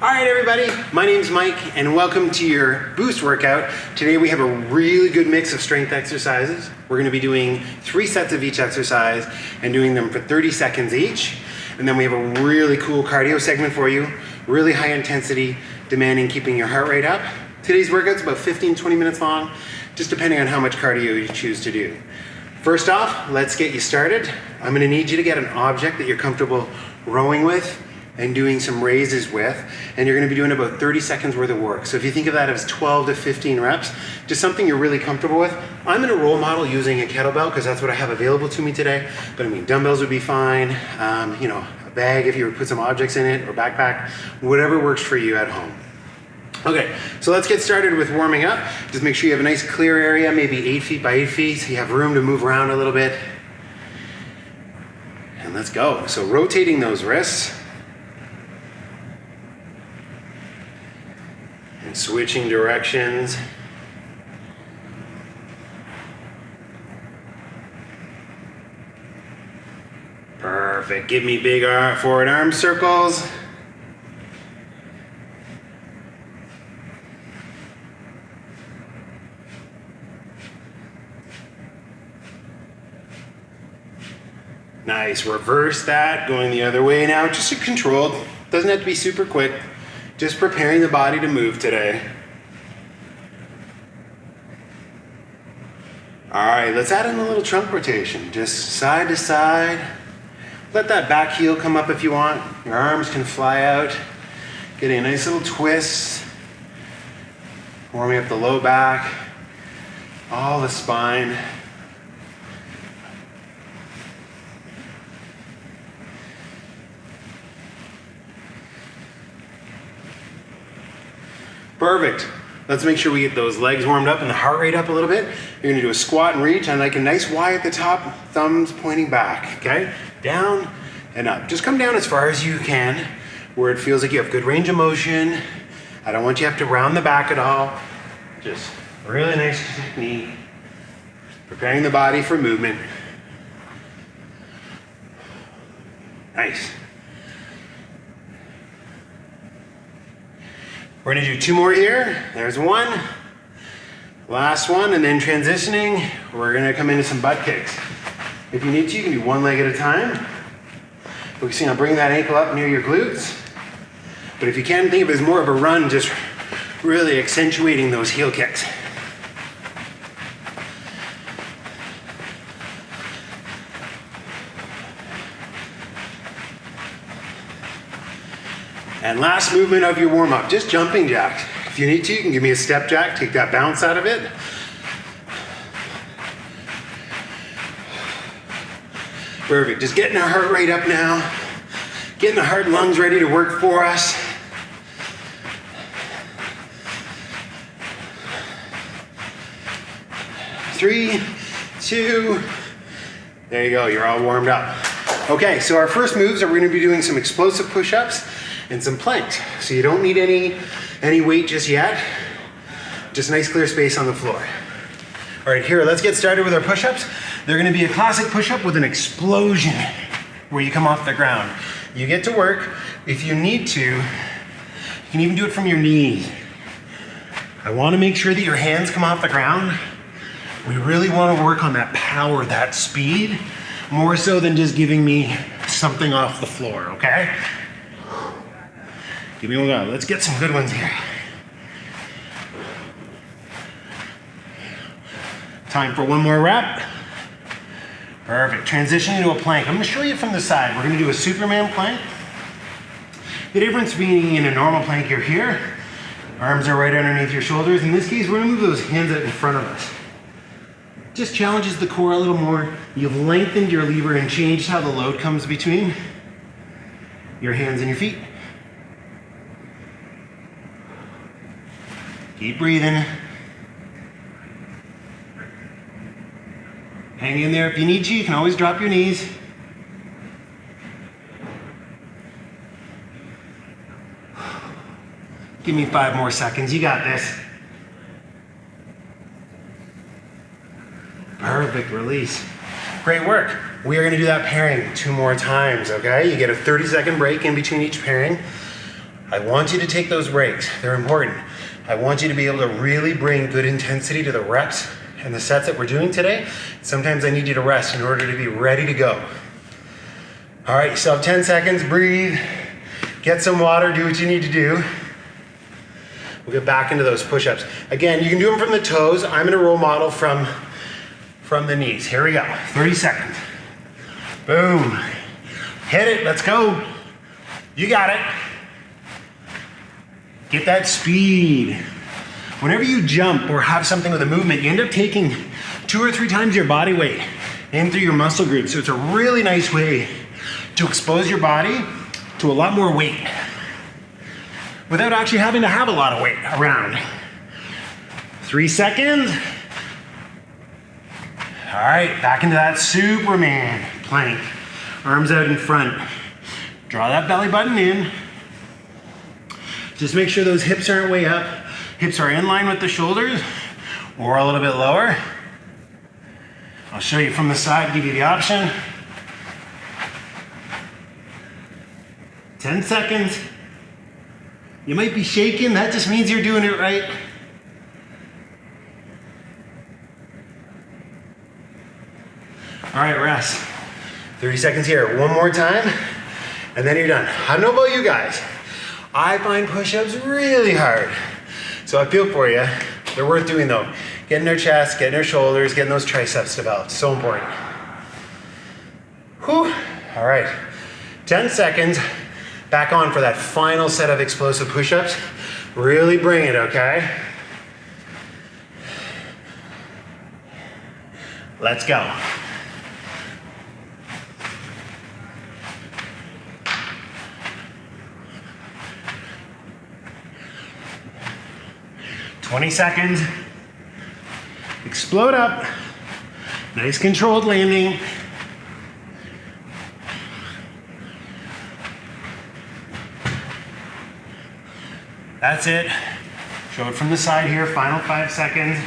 All right, everybody, my name's Mike, and welcome to your boost workout. Today we have a really good mix of strength exercises. We're gonna be doing 3 sets of each exercise and doing them for 30 seconds each. And then we have a really cool cardio segment for you, really high intensity, demanding keeping your heart rate up. Today's workout's about 15-20 minutes long, just depending on how much cardio you choose to do. First off, let's get you started. I'm gonna need you to get an object that you're comfortable rowing with and doing some raises with, and you're gonna be doing about 30 seconds worth of work. So if you think of that as 12 to 15 reps, just something you're really comfortable with. I'm gonna role model using a kettlebell because that's what I have available to me today, but I mean, dumbbells would be fine, a bag if you would put some objects in it, or backpack, whatever works for you at home. Okay, so let's get started with warming up. Just make sure you have a nice clear area, maybe 8 feet by 8 feet, so you have room to move around a little bit. And let's go. So rotating those wrists. And switching directions. Perfect. Give me big forward arm circles. Nice. Reverse that, going the other way now, just controlled. Doesn't have to be super quick. Just preparing the body to move today. All right, let's add in a little trunk rotation. Just side to side. Let that back heel come up if you want. Your arms can fly out. Getting a nice little twist. Warming up the low back. All the spine. Perfect. Let's make sure we get those legs warmed up and the heart rate up a little bit. You're gonna do a squat and reach and like a nice Y at the top, thumbs pointing back, okay? Down and up. Just come down as far as you can where it feels like you have good range of motion. I don't want you to have to round the back at all. Just really nice technique. Preparing the body for movement. Nice. We're gonna do 2 more here. There's 1, last one, and then transitioning, we're gonna come into some butt kicks. If you need to, you can do 1 leg at a time. Focusing on bringing that ankle up near your glutes. But if you can, think of it as more of a run, just really accentuating those heel kicks. And last movement of your warm-up, just jumping jacks. If you need to, you can give me a step jack, take that bounce out of it. Perfect, just getting our heart rate up now. Getting the heart and lungs ready to work for us. Three, 2, there you go, you're all warmed up. Okay, so our first moves are we're gonna be doing some explosive push-ups and some planks. So you don't need any weight just yet. Just nice clear space on the floor. All right, here, let's get started with our push-ups. They're gonna be a classic push-up with an explosion where you come off the ground. You get to work. If you need to, you can even do it from your knees. I wanna make sure that your hands come off the ground. We really wanna work on that power, that speed, more so than just giving me something off the floor, okay? Give me one go. Let's get some good ones here. Time for 1 more rep. Perfect. Transition into a plank. I'm going to show you from the side. We're going to do a Superman plank. The difference being in a normal plank, you're here. Arms are right underneath your shoulders. In this case, we're going to move those hands out in front of us. Just challenges the core a little more. You've lengthened your lever and changed how the load comes between your hands and your feet. Keep breathing. Hang in there. If you need to, you can always drop your knees. Give me 5 more seconds. You got this. Perfect. Release. Great work. We are going to do that pairing 2 more times, okay? You get a 30-second break in between each pairing. I want you to take those breaks. They're important. I want you to be able to really bring good intensity to the reps and the sets that we're doing today. Sometimes I need you to rest in order to be ready to go. All right, you still have 10 seconds, breathe, get some water, do what you need to do. We'll get back into those push-ups. Again, you can do them from the toes. I'm gonna role model from the knees. Here we go, 30 seconds. Boom, hit it, let's go. You got it. Get that speed. Whenever you jump or have something with a movement, you end up taking 2 or 3 times your body weight in through your muscle group. So it's a really nice way to expose your body to a lot more weight without actually having to have a lot of weight around. 3 seconds. All right, back into that Superman plank. Arms out in front. Draw that belly button in. Just make sure those hips aren't way up. Hips are in line with the shoulders or a little bit lower. I'll show you from the side, give you the option. 10 seconds. You might be shaking, that just means you're doing it right. All right, rest. 30 seconds here, one more time, and then you're done. I don't know about you guys. I find push-ups really hard. So I feel for you. They're worth doing though. Getting their chest, getting their shoulders, getting those triceps developed. So important. Whew. All right. 10 seconds. Back on for that final set of explosive push-ups. Really bring it, okay? Let's go. "20 seconds. Explode up. Nice controlled landing. That's it. Show it from the side here. Final 5 seconds.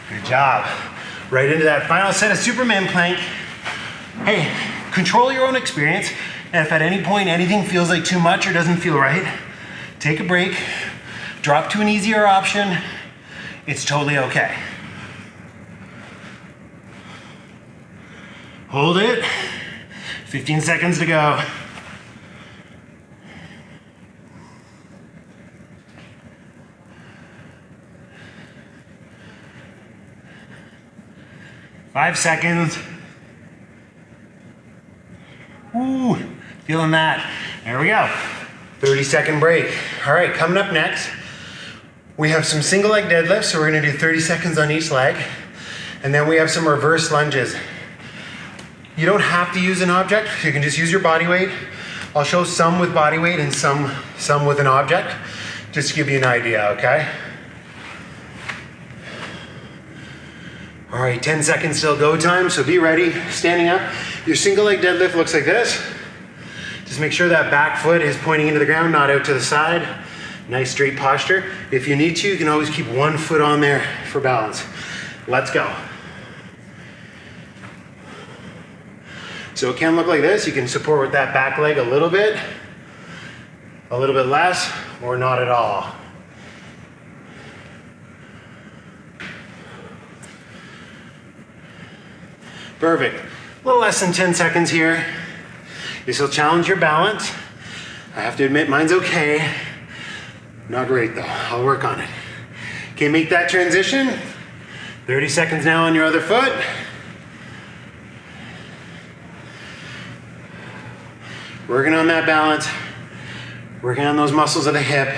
Good job. Right into that final set of Superman plank. Hey, control your own experience. And if at any point anything feels like too much or doesn't feel right, take a break, drop to an easier option. It's totally okay. Hold it. 15 seconds to go. Five seconds. Ooh, feeling that. There we go. 30-second break. All right, coming up next, we have some single leg deadlifts, so we're gonna do 30 seconds on each leg, and then we have some reverse lunges. You don't have to use an object, you can just use your body weight. I'll show some with body weight and some with an object, just to give you an idea, okay? All right, 10 seconds till go time, so be ready. Standing up, your single leg deadlift looks like this. Just make sure that back foot is pointing into the ground, not out to the side. Nice straight posture. If you need to, you can always keep one foot on there for balance. Let's go. So it can look like this. You can support with that back leg a little bit less, or not at all. Perfect. A little less than 10 seconds here. This will challenge your balance. I have to admit, mine's okay. Not great though. I'll work on it. Okay, make that transition. 30 seconds now on your other foot. Working on that balance. Working on those muscles of the hip.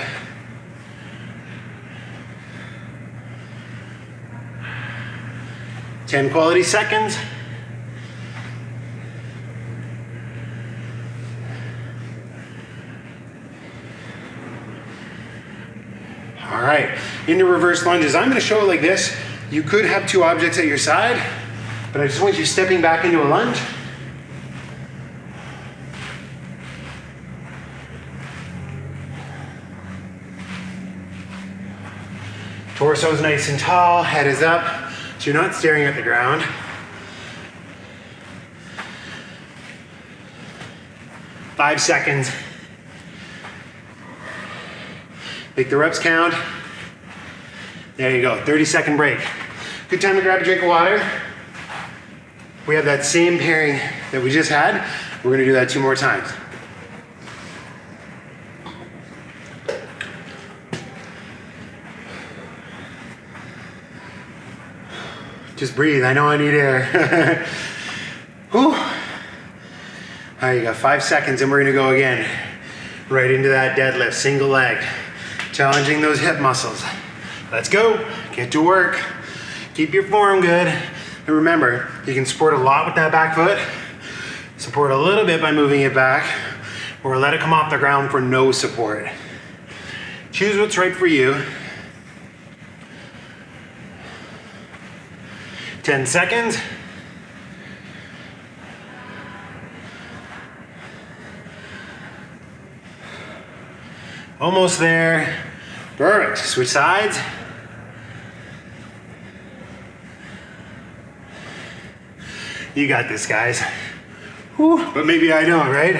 Ten quality seconds. All right, into reverse lunges. I'm gonna show it like this. You could have two objects at your side, but I just want you stepping back into a lunge. Torso's nice and tall, head is up, so you're not staring at the ground. 5 seconds. Make the reps count. There you go, 30-second break. Good time to grab a drink of water. We have that same pairing that we just had. We're gonna do that 2 more times. Just breathe, I know I need air. Whew. All right, you got 5 seconds and we're gonna go again. Right into that deadlift, single leg. Challenging those hip muscles. Let's go, get to work. Keep your form good. And remember, you can support a lot with that back foot. Support a little bit by moving it back, or let it come off the ground for no support. Choose what's right for you. 10 seconds. Almost there. Perfect. Switch sides. You got this, guys. Whew, but maybe I don't, right?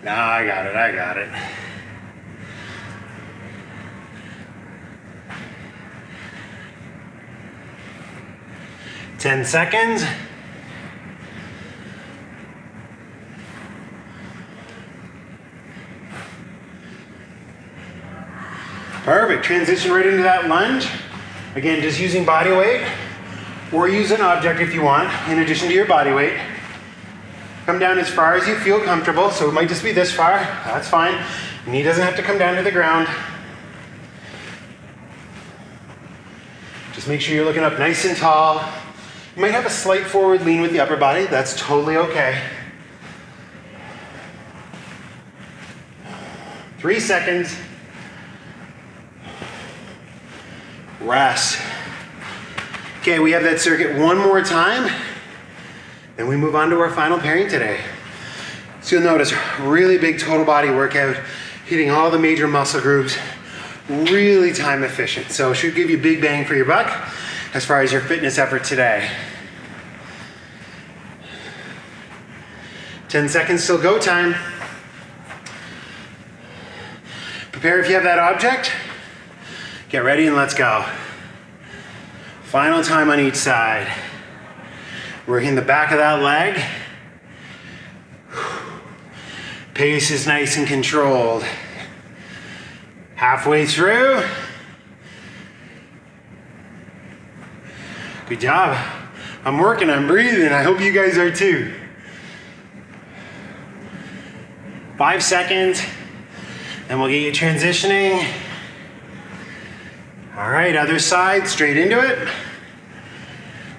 No, I got it, I got it. Ten seconds. Perfect, transition right into that lunge. Again, just using body weight, or use an object if you want, in addition to your body weight. Come down as far as you feel comfortable, so it might just be this far, that's fine. Knee doesn't have to come down to the ground. Just make sure you're looking up nice and tall. You might have a slight forward lean with the upper body, that's totally okay. 3 seconds. Rest. Okay, we have that circuit one more time, then we move on to our final pairing today. So you'll notice, really big total body workout, hitting all the major muscle groups, really time efficient. So it should give you big bang for your buck as far as your fitness effort today. 10 seconds till go time. Prepare if you have that object. Get ready and let's go. Final time on each side. Working the back of that leg. Pace is nice and controlled. Halfway through. Good job. I'm working, I'm breathing. I hope you guys are too. 5 seconds, then we'll get you transitioning. All right, other side, straight into it.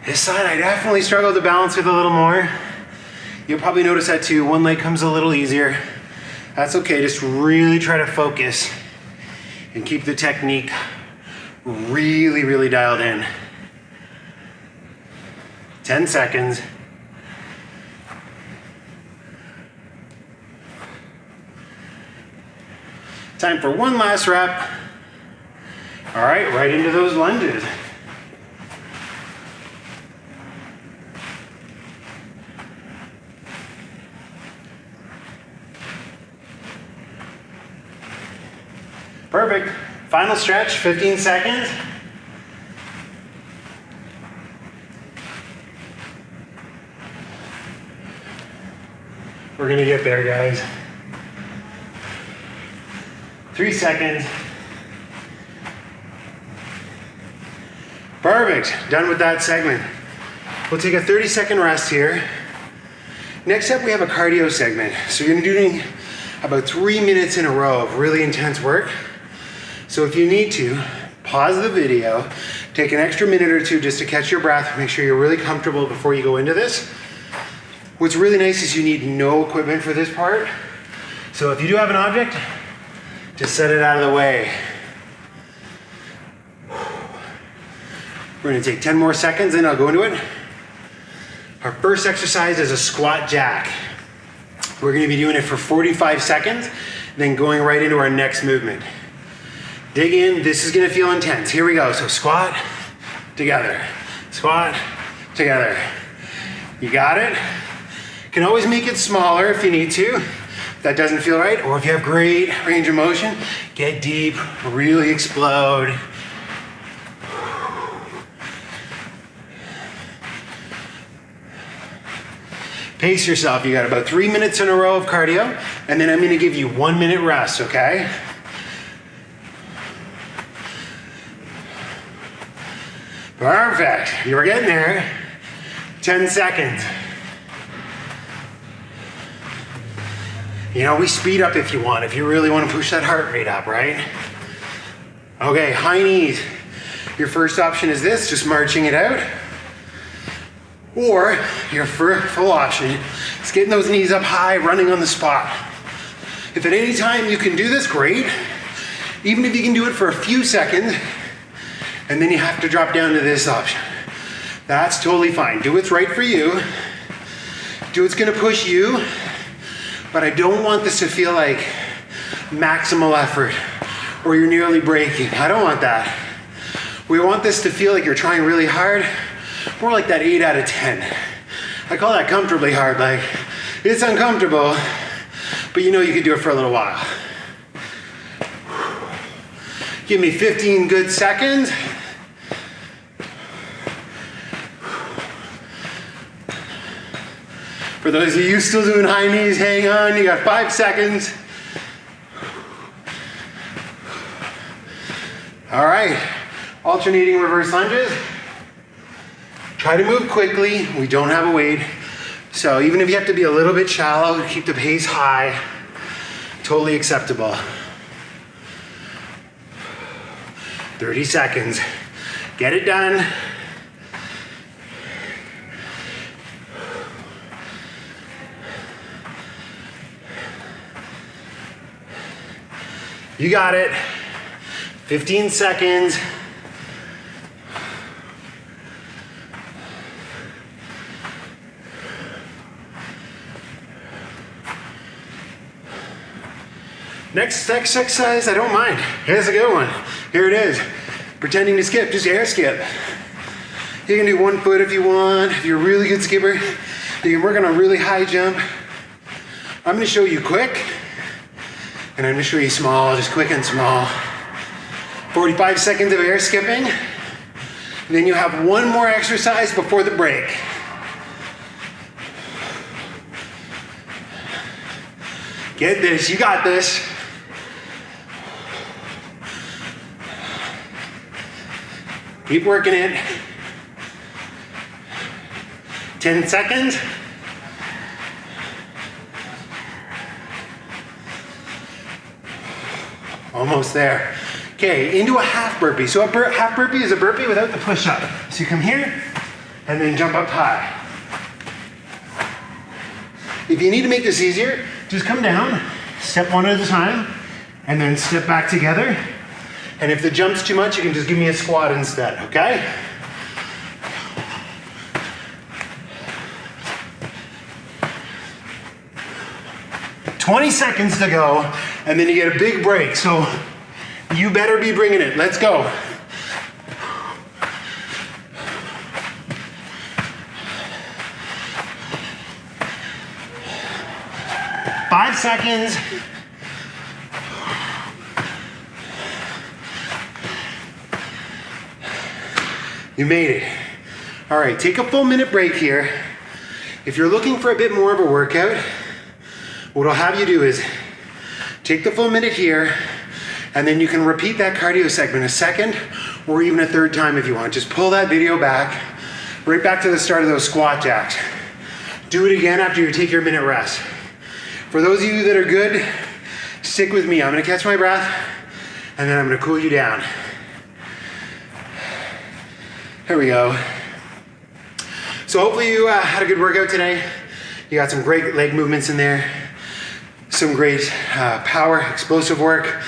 This side, I definitely struggle to balance with a little more. You'll probably notice that too. One leg comes a little easier. That's okay, just really try to focus and keep the technique really, really dialed in. 10 seconds. Time for one last rep. All right, right into those lunges. Perfect. Final stretch, 15 seconds. We're gonna get there, guys. 3 seconds. Perfect, done with that segment. We'll take a 30-second rest here. Next up, we have a cardio segment. So you're gonna be doing about 3 minutes in a row of really intense work. So if you need to, pause the video, take an extra minute or two just to catch your breath, make sure you're really comfortable before you go into this. What's really nice is you need no equipment for this part. So if you do have an object, just set it out of the way. We're gonna take 10 more seconds and I'll go into it. Our first exercise is a squat jack. We're gonna be doing it for 45 seconds, then going right into our next movement. Dig in, this is gonna feel intense. Here we go, so squat, together, squat, together. You got it? You can always make it smaller if you need to. that doesn't feel right, or if you have great range of motion, get deep, really explode. Pace yourself. You got about 3 minutes in a row of cardio, and then I'm gonna give you 1 minute rest, okay? Perfect. You were getting there. 10 seconds. You know, we speed up if you want, if you really want to push that heart rate up, right? Okay, high knees. Your first option is this, just marching it out. Or your full option is getting those knees up high, running on the spot. If at any time you can do this, great. Even if you can do it for a few seconds, and then you have to drop down to this option. That's totally fine. Do what's right for you. Do what's gonna push you. But I don't want this to feel like maximal effort or you're nearly breaking. I don't want that. We want this to feel like you're trying really hard, more like that 8 out of 10. I call that comfortably hard, like it's uncomfortable, but you know you can do it for a little while. Give me 15 good seconds. For those of you still doing high knees, hang on, you got 5 seconds. All right, alternating reverse lunges. Try to move quickly, we don't have a weight. So even if you have to be a little bit shallow, keep the pace high, totally acceptable. 30 seconds, get it done. You got it. 15 seconds. Next exercise, I don't mind. Here's a good one. Here it is. Pretending to skip, just air skip. You can do 1 foot if you want. If you're a really good skipper, you can work on a really high jump. I'm gonna show you quick. And I'm gonna show you small, just quick and small. 45 seconds of air skipping. Then you have 1 more exercise before the break. Get this, you got this. Keep working it. 10 seconds. Almost there. Okay, into a half burpee. So a half burpee is a burpee without the push up. So you come here and then jump up high. If you need to make this easier, just come down, step 1 at a time, and then step back together. And if the jump's too much, you can just give me a squat instead, okay? "20 seconds to go, and then you get a big break. So you better be bringing it. Let's go. Five seconds. You made it. All right, take a full minute break here. If you're looking for a bit more of a workout, what I'll have you do is take the full minute here, and then you can repeat that cardio segment a second or even a third time if you want. Just pull that video back, right back to the start of those squat jacks. Do it again after you take your minute rest. For those of you that are good, stick with me. I'm gonna catch my breath, and then I'm gonna cool you down. Here we go. So hopefully you had a good workout today. You got some great leg movements in there, some great power, explosive work.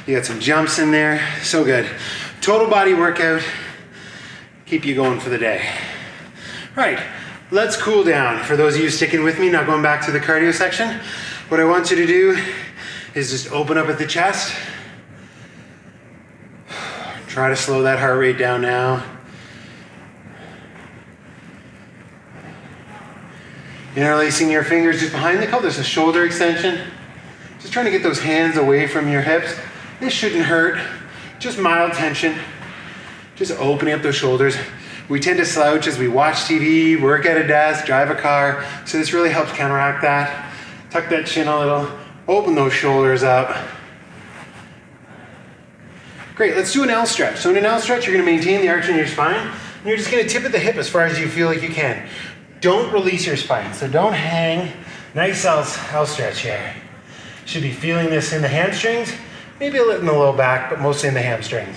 You got some jumps in there, so good. Total body workout, keep you going for the day. All right, let's cool down. For those of you sticking with me, not going back to the cardio section, what I want you to do is just open up at the chest. Try to slow that heart rate down now. Interlacing your fingers just behind the cup. There's a shoulder extension. Just trying to get those hands away from your hips. This shouldn't hurt. Just mild tension. Just opening up those shoulders. We tend to slouch as we watch TV, work at a desk, drive a car. So this really helps counteract that. Tuck that chin a little. Open those shoulders up. Great, let's do an L stretch. So in an L stretch, you're gonna maintain the arch in your spine, and you're just gonna tip at the hip as far as you feel like you can. Don't release your spine, so don't hang. Nice L stretch here. Should be feeling this in the hamstrings, maybe a little in the low back, but mostly in the hamstrings.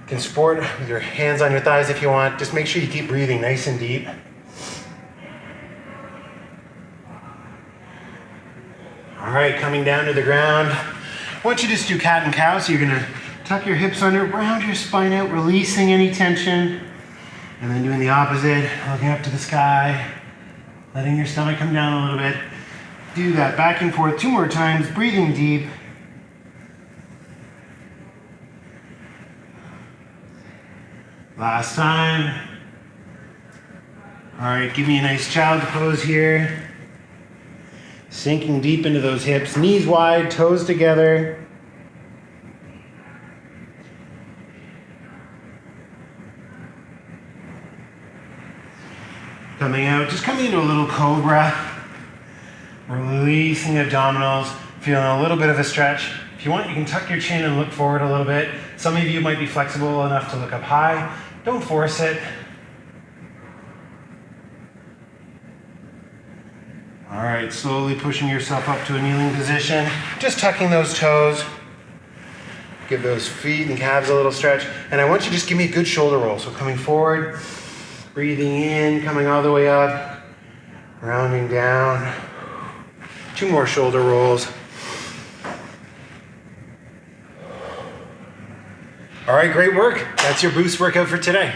You can support with your hands on your thighs if you want. Just make sure you keep breathing nice and deep. All right, coming down to the ground. I want you to just do cat and cow, so you're gonna tuck your hips under, round your spine out, releasing any tension. And then doing the opposite, looking up to the sky, letting your stomach come down a little bit. Do that back and forth 2 more times, breathing deep. Last time. All right, give me a nice child pose here. Sinking deep into those hips, knees wide, toes together. Coming out, just coming into a little cobra. Releasing abdominals, feeling a little bit of a stretch. If you want, you can tuck your chin and look forward a little bit. Some of you might be flexible enough to look up high. Don't force it. All right, slowly pushing yourself up to a kneeling position. Just tucking those toes. Give those feet and calves a little stretch. And I want you to just give me a good shoulder roll. So coming forward, breathing in, coming all the way up, rounding down. 2 more shoulder rolls. All right, great work. That's your boost workout for today.